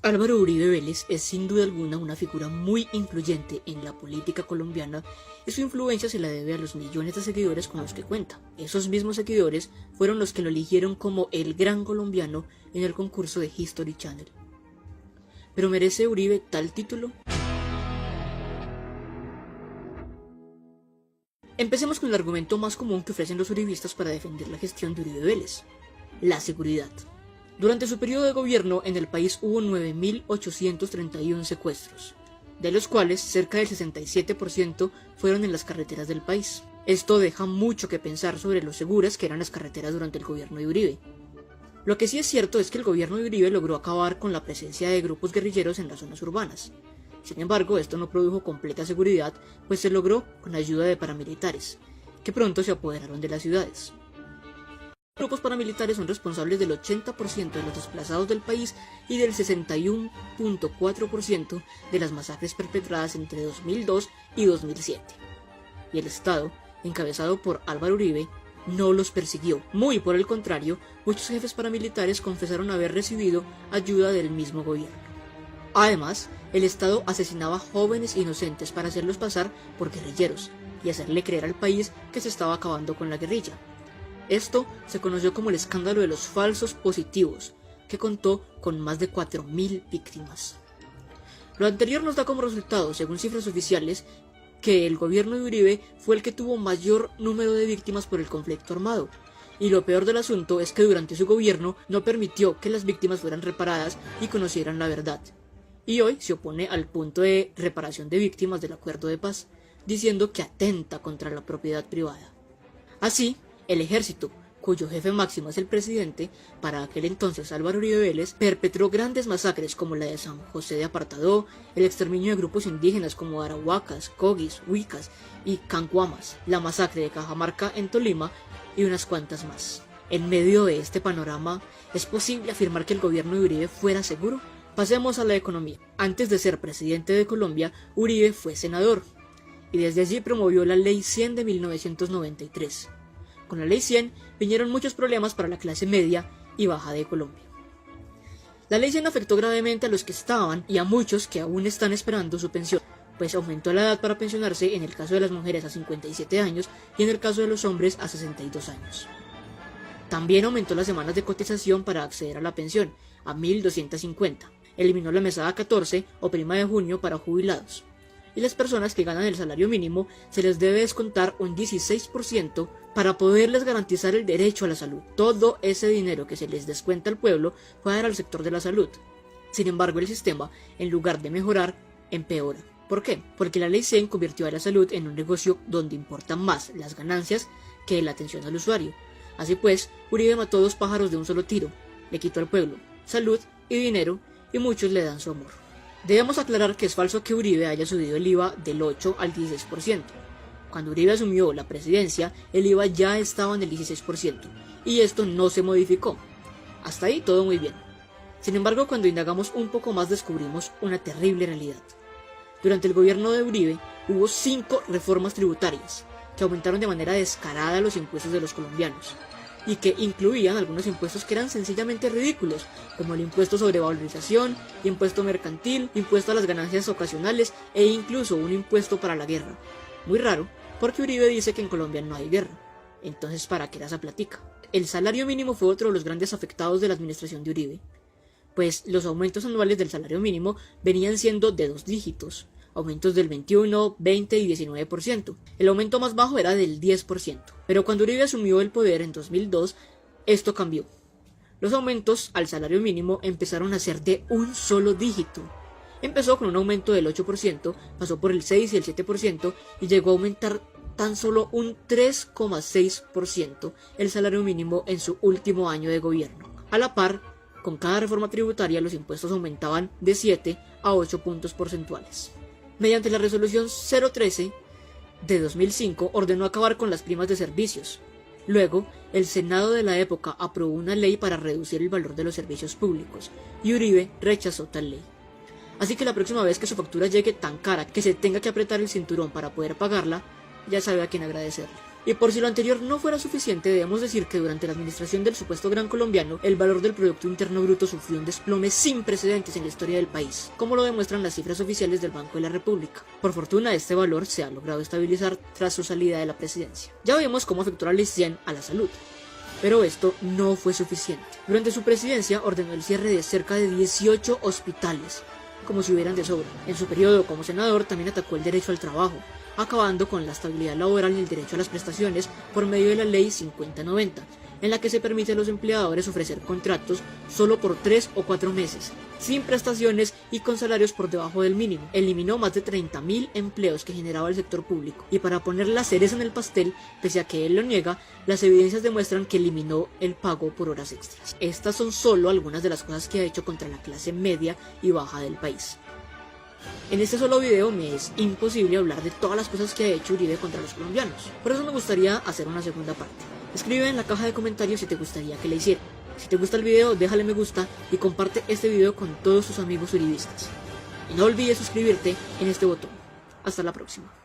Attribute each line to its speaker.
Speaker 1: Álvaro Uribe Vélez es sin duda alguna una figura muy influyente en la política colombiana y su influencia se la debe a los millones de seguidores con los que cuenta. Esos mismos seguidores fueron los que lo eligieron como el gran colombiano en el concurso de History Channel. ¿Pero merece Uribe tal título? Empecemos con el argumento más común que ofrecen los uribistas para defender la gestión de Uribe Vélez: la seguridad. Durante su periodo de gobierno en el país hubo 9.831 secuestros, de los cuales cerca del 67% fueron en las carreteras del país. Esto deja mucho que pensar sobre lo seguras que eran las carreteras durante el gobierno de Uribe. Lo que sí es cierto es que el gobierno de Uribe logró acabar con la presencia de grupos guerrilleros en las zonas urbanas. Sin embargo, esto no produjo completa seguridad, pues se logró con la ayuda de paramilitares, que pronto se apoderaron de las ciudades. Los grupos paramilitares son responsables del 80% de los desplazados del país y del 61.4% de las masacres perpetradas entre 2002 y 2007. Y el Estado, encabezado por Álvaro Uribe, no los persiguió. Muy por el contrario, muchos jefes paramilitares confesaron haber recibido ayuda del mismo gobierno. Además, el Estado asesinaba jóvenes inocentes para hacerlos pasar por guerrilleros y hacerle creer al país que se estaba acabando con la guerrilla. Esto se conoció como el escándalo de los falsos positivos, que contó con más de 4.000 víctimas. Lo anterior nos da como resultado, según cifras oficiales, que el gobierno de Uribe fue el que tuvo mayor número de víctimas por el conflicto armado. Y lo peor del asunto es que durante su gobierno no permitió que las víctimas fueran reparadas y conocieran la verdad. Y hoy se opone al punto de reparación de víctimas del acuerdo de paz, diciendo que atenta contra la propiedad privada. Así, el ejército, cuyo jefe máximo es el presidente, para aquel entonces Álvaro Uribe Vélez, perpetró grandes masacres como la de San José de Apartadó, el exterminio de grupos indígenas como arahuacas, cogis, huicas y cancuamas, la masacre de Cajamarca en Tolima y unas cuantas más. En medio de este panorama, ¿es posible afirmar que el gobierno de Uribe fuera seguro? Pasemos a la economía. Antes de ser presidente de Colombia, Uribe fue senador, y desde allí promovió la Ley 100 de 1993. Con la Ley 100 vinieron muchos problemas para la clase media y baja de Colombia. La Ley 100 afectó gravemente a los que estaban y a muchos que aún están esperando su pensión, pues aumentó la edad para pensionarse en el caso de las mujeres a 57 años y en el caso de los hombres a 62 años. También aumentó las semanas de cotización para acceder a la pensión a 1.250. Eliminó la mesada 14 o prima de junio para jubilados. Y las personas que ganan el salario mínimo se les debe descontar un 16% para poderles garantizar el derecho a la salud. Todo ese dinero que se les descuenta al pueblo va a dar al sector de la salud. Sin embargo, el sistema, en lugar de mejorar, empeora. ¿Por qué? Porque la Ley 100 convirtió a la salud en un negocio donde importan más las ganancias que la atención al usuario. Así pues, Uribe mató dos pájaros de un solo tiro. Le quitó al pueblo salud y dinero, y muchos le dan su amor. Debemos aclarar que es falso que Uribe haya subido el IVA del 8 al 16%. Cuando Uribe asumió la presidencia, el IVA ya estaba en el 16%, y esto no se modificó. Hasta ahí todo muy bien. Sin embargo, cuando indagamos un poco más descubrimos una terrible realidad. Durante el gobierno de Uribe hubo 5 reformas tributarias, que aumentaron de manera descarada los impuestos de los colombianos, y que incluían algunos impuestos que eran sencillamente ridículos, como el impuesto sobre valorización, impuesto mercantil, impuesto a las ganancias ocasionales e incluso un impuesto para la guerra. Muy raro, porque Uribe dice que en Colombia no hay guerra. Entonces, ¿para qué era esa plática? El salario mínimo fue otro de los grandes afectados de la administración de Uribe, pues los aumentos anuales del salario mínimo venían siendo de 2 dígitos, aumentos del 21, 20 y 19%. El aumento más bajo era del 10%, pero cuando Uribe asumió el poder en 2002, esto cambió. Los aumentos al salario mínimo empezaron a ser de un solo dígito. Empezó con un aumento del 8%, pasó por el 6 y el 7% y llegó a aumentar tan solo un 3,6% el salario mínimo en su último año de gobierno. A la par, con cada reforma tributaria los impuestos aumentaban de 7 a 8 puntos porcentuales. Mediante la resolución 013 de 2005 ordenó acabar con las primas de servicios. Luego, el Senado de la época aprobó una ley para reducir el valor de los servicios públicos, y Uribe rechazó tal ley. Así que la próxima vez que su factura llegue tan cara que se tenga que apretar el cinturón para poder pagarla, ya sabe a quién agradecerle. Y por si lo anterior no fuera suficiente, debemos decir que durante la administración del supuesto Gran Colombiano, el valor del Producto Interno Bruto sufrió un desplome sin precedentes en la historia del país, como lo demuestran las cifras oficiales del Banco de la República. Por fortuna, este valor se ha logrado estabilizar tras su salida de la presidencia. Ya vimos cómo afectó la Ley 100 a la salud. Pero esto no fue suficiente. Durante su presidencia ordenó el cierre de cerca de 18 hospitales, como si hubieran de sobra. En su periodo como senador también atacó el derecho al trabajo, acabando con la estabilidad laboral y el derecho a las prestaciones por medio de la Ley 5090, en la que se permite a los empleadores ofrecer contratos solo por 3 o 4 meses, sin prestaciones y con salarios por debajo del mínimo. Eliminó más de 30.000 empleos que generaba el sector público. Y para poner la cereza en el pastel, pese a que él lo niega, las evidencias demuestran que eliminó el pago por horas extras. Estas son solo algunas de las cosas que ha hecho contra la clase media y baja del país. En este solo video me es imposible hablar de todas las cosas que ha hecho Uribe contra los colombianos. Por eso me gustaría hacer una segunda parte. Escribe en la caja de comentarios si te gustaría que le hiciera. Si te gusta el video, déjale me gusta y comparte este video con todos tus amigos uribistas. Y no olvides suscribirte en este botón. Hasta la próxima.